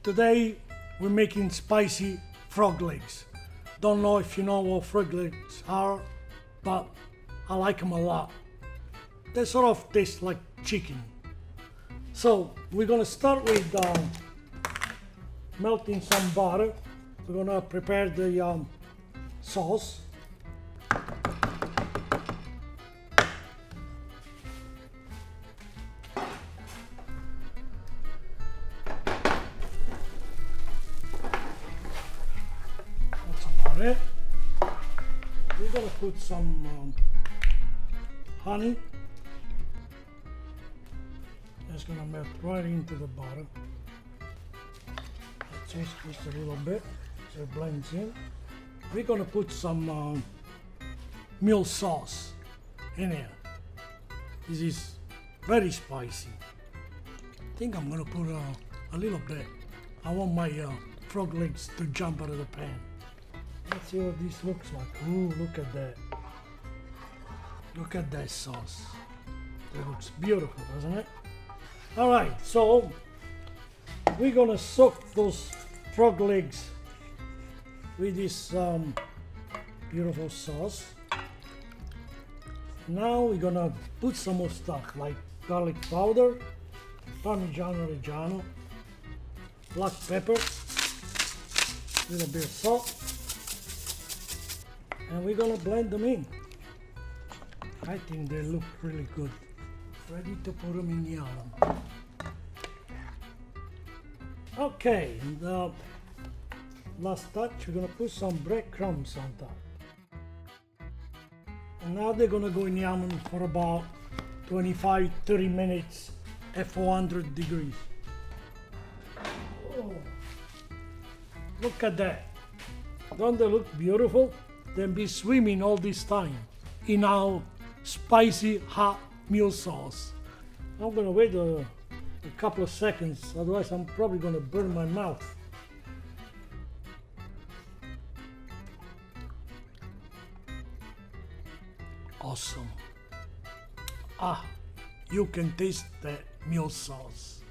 Today we're making spicy frog legs. Don't know if you know what frog legs are, but I like them a lot. They sort of taste like chicken. So we're gonna start with melting some butter. We're gonna prepare the sauce. That's about it. We're gonna put some honey. It's gonna melt right into the butter. Let's change this a little bit so it blends in. We're gonna put some mule sauce in here. This is very spicy. I think I'm gonna put a little bit. I want my frog legs to jump out of the pan. Let's see what this looks like. Ooh, look at that. Look at that sauce. It looks beautiful, doesn't it? All right, so we're gonna soak those frog legs with this beautiful sauce. Now we're gonna put some more stuff like garlic powder, Parmigiano Reggiano, black pepper, a little bit of salt, and we're gonna blend them in. I think they look really good. Ready to put them in the oven. Okay, and last touch, we're gonna put some breadcrumbs on top. And now they're gonna go in the oven for about 25-30 minutes at 400 degrees. Oh, look at that. Don't they look beautiful? They'll be swimming all this time in our spicy hot mule sauce. I'm gonna wait a couple of seconds, otherwise I'm probably gonna burn my mouth. Awesome. Ah, you can taste that mule sauce.